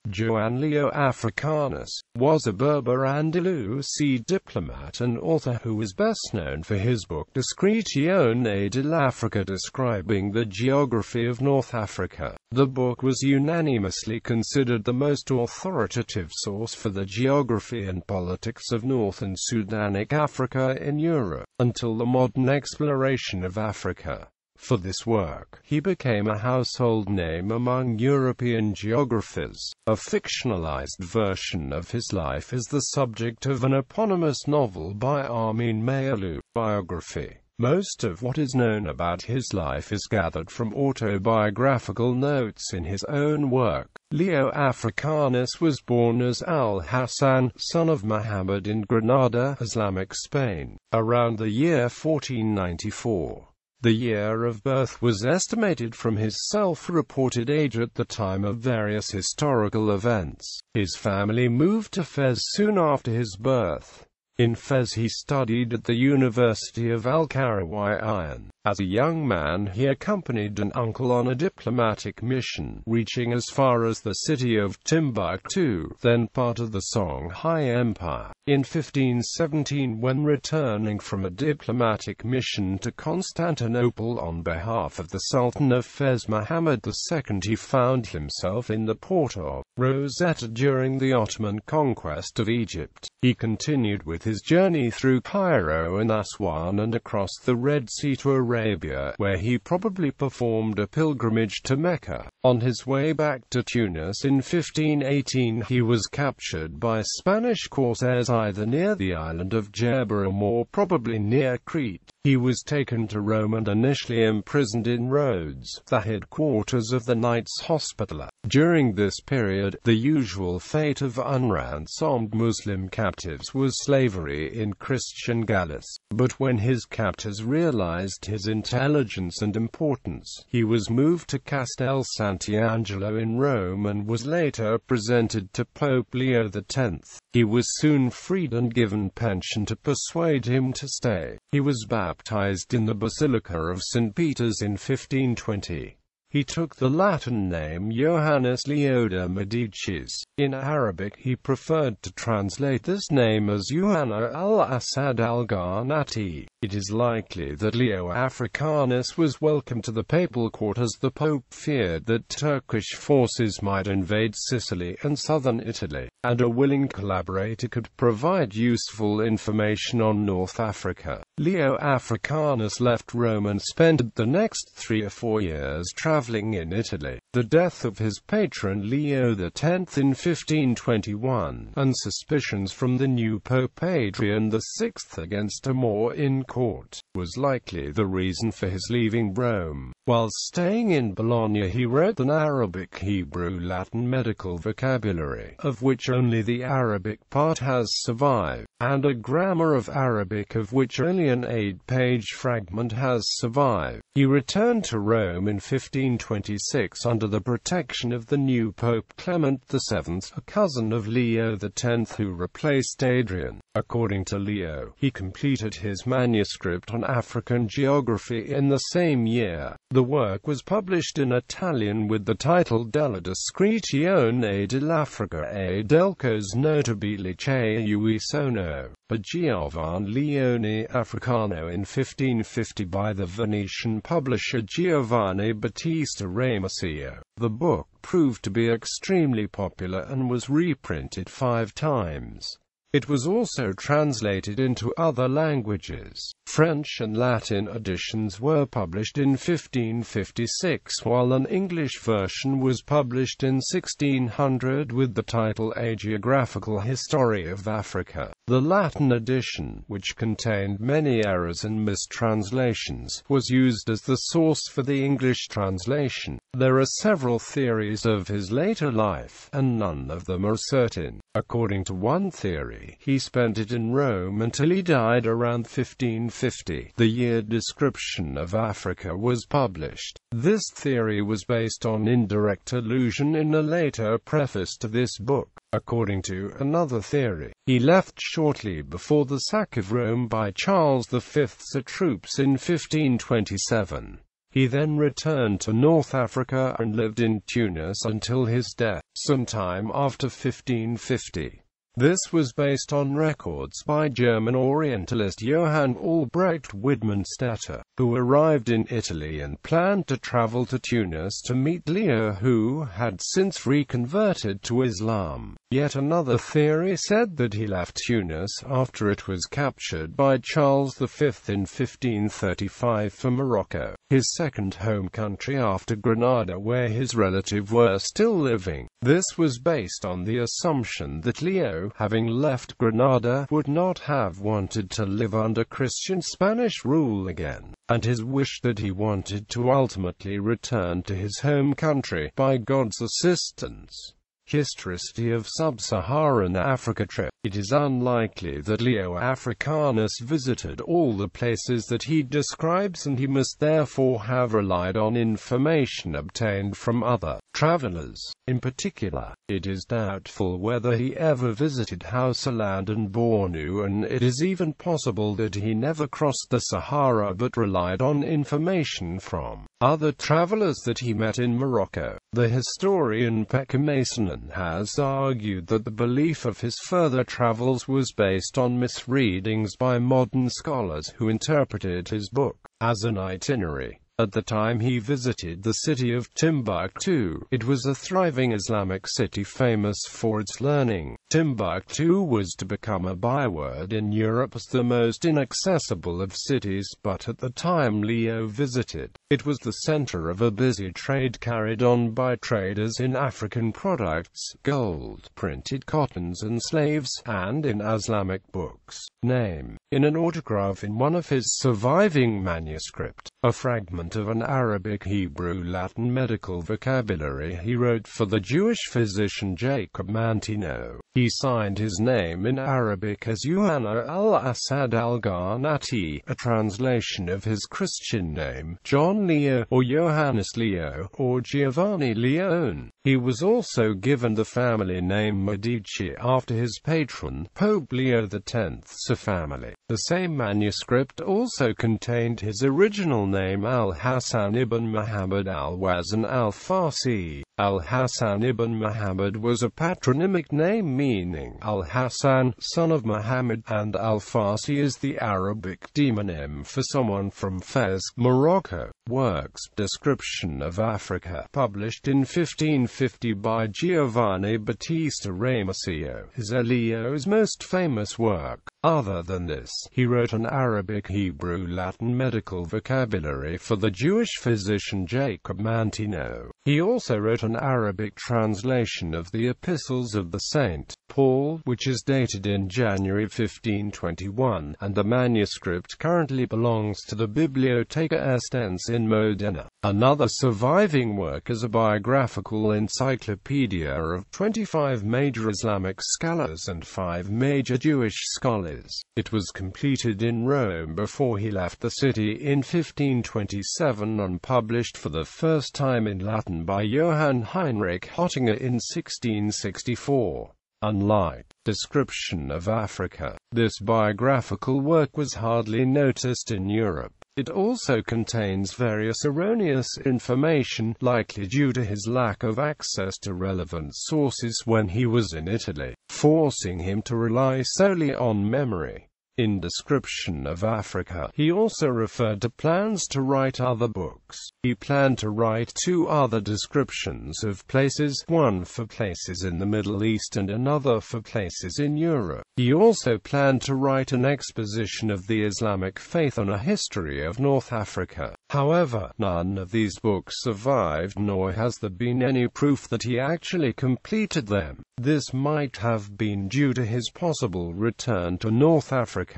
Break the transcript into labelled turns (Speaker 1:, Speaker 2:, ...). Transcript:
Speaker 1: Joannes Leo Africanus was a Berber Andalusi diplomat and author who is best known for his book Descrizione dell'Africa, describing the geography of North Africa. The book was unanimously considered the most authoritative source for the geography and politics of North and Sudanic Africa in Europe, until the modern exploration of Africa. For this work, he became a household name among European geographers. A fictionalized version of his life is the subject of an eponymous novel by Amin Maalouf, Biography. Most of what is known about his life is gathered from autobiographical notes in his own work. Leo Africanus was born as Al-Hassan, son of Muhammad, in Granada, Islamic Spain, around the year 1494. The year of birth was estimated from his self-reported age at the time of various historical events. His family moved to Fez soon after his birth. In Fez he studied at the University of Al-Qarawiyyin. As a young man he accompanied an uncle on a diplomatic mission, reaching as far as the city of Timbuktu, then part of the Songhai Empire. In 1517, when returning from a diplomatic mission to Constantinople on behalf of the Sultan of Fez Muhammad II, he found himself in the port of Rosetta during the Ottoman conquest of Egypt. He continued with his journey through Cairo and Aswan and across the Red Sea to Arabia, where he probably performed a pilgrimage to Mecca. On his way back to Tunis in 1518 he was captured by Spanish corsairs either near the island of Jerba or more probably near Crete. He was taken to Rome and initially imprisoned in Rhodes, the headquarters of the Knights Hospitaller. During this period, the usual fate of unransomed Muslim captives was slavery in Christian Galles. But when his captors realized his intelligence and importance, he was moved to Castel Sant'Angelo in Rome and was later presented to Pope Leo X. He was soon freed and given pension to persuade him to stay. He was baptized in the Basilica of St. Peter's in 1520. He took the Latin name Joannes Leo de Medicis. In Arabic he preferred to translate this name as Yuhanna al-Asad al-Gharnati. It is likely that Leo Africanus was welcomed to the papal court as the Pope feared that Turkish forces might invade Sicily and southern Italy, and a willing collaborator could provide useful information on North Africa. Leo Africanus left Rome and spent the next 3 or 4 years traveling in Italy. The death of his patron Leo X in 1521, and suspicions from the new Pope Adrian VI against a more in court, was likely the reason for his leaving Rome. While staying in Bologna he wrote an Arabic, Hebrew, Latin medical vocabulary, of which only the Arabic part has survived, and a grammar of Arabic of which only an 8-page fragment has survived. He returned to Rome in 1526 under the protection of the new Pope Clement VII, a cousin of Leo X who replaced Adrian. According to Leo, he completed his manuscript on African geography in the same year. The work was published in Italian with the title della Descrizione dell'Africa del cos notabili che cui sono a Giovanni Leone Africano in 1550 by the Venetian publisher Giovanni Battista Ramusio. The book proved to be extremely popular and was reprinted 5 times. It was also translated into other languages. French and Latin editions were published in 1556, while an English version was published in 1600 with the title A Geographical History of Africa. The Latin edition, which contained many errors and mistranslations, was used as the source for the English translation. There are several theories of his later life, and none of them are certain. According to one theory, he spent it in Rome until he died around 1550, the year Description of Africa was published. This theory was based on indirect allusion in a later preface to this book. According to another theory, he left shortly before the sack of Rome by Charles V's troops in 1527. He then returned to North Africa and lived in Tunis until his death, sometime after 1550. This was based on records by German Orientalist Johann Albrecht Widmanstätter, who arrived in Italy and planned to travel to Tunis to meet Leo, who had since reconverted to Islam. Yet another theory said that he left Tunis after it was captured by Charles V in 1535 for Morocco, his second home country after Granada, where his relatives were still living. This was based on the assumption that Leo, having left Granada, would not have wanted to live under Christian Spanish rule again, and his wish that he wanted to ultimately return to his home country, by God's assistance. Historicity of Sub-Saharan Africa trip. It is unlikely that Leo Africanus visited all the places that he describes, and he must therefore have relied on information obtained from other travelers. In particular, it is doubtful whether he ever visited Hausaland and Bornu, and it is even possible that he never crossed the Sahara but relied on information from other travelers that he met in Morocco. The historian Pekka Masonen has argued that the belief of his further travels was based on misreadings by modern scholars who interpreted his book as an itinerary. At the time he visited the city of Timbuktu, it was a thriving Islamic city famous for its learning. Timbuktu was to become a byword in Europe as the most inaccessible of cities, but at the time Leo visited, it was the center of a busy trade carried on by traders in African products, gold, printed cottons and slaves, and in Islamic books. Name. In an autograph in one of his surviving manuscript, a fragment of an Arabic, Hebrew, Latin medical vocabulary he wrote for the Jewish physician Jacob Mantino. He signed his name in Arabic as Yohanna al-Asad al-Garnati, a translation of his Christian name, John Leo, or Joannes Leo, or Giovanni Leone. He was also given the family name Medici after his patron, Pope Leo X's family. The same manuscript also contained his original name Al-Hasan ibn Muhammad al-Wazn al-Farsi. Al-Hasan ibn Muhammad was a patronymic name meaning Al-Hasan, son of Muhammad, and Al-Farsi is the Arabic demonym for someone from Fez, Morocco. Works. Description of Africa, published in 1550 by Giovanni Battista Ramusio, is Leo's most famous work. Other than this, he wrote an Arabic, Hebrew, Latin medical vocabulary for the Jewish physician Jacob Mantino. He also wrote an Arabic translation of the Epistles of the Saint Paul, which is dated in January 1521, and the manuscript currently belongs to the Biblioteca Estense in Modena. Another surviving work is a biographical encyclopedia of 25 major Islamic scholars and 5 major Jewish scholars. It was completed in Rome before he left the city in 1527 and published for the first time in Latin by Johann Heinrich Hottinger in 1664. Unlike Description of Africa, this biographical work was hardly noticed in Europe. It also contains various erroneous information, likely due to his lack of access to relevant sources when he was in Italy, forcing him to rely solely on memory. In Description of Africa, he also referred to plans to write other books. He planned to write 2 other descriptions of places, one for places in the Middle East and another for places in Europe. He also planned to write an exposition of the Islamic faith and a history of North Africa. However, none of these books survived, nor has there been any proof that he actually completed them. This might have been due to his possible return to North Africa.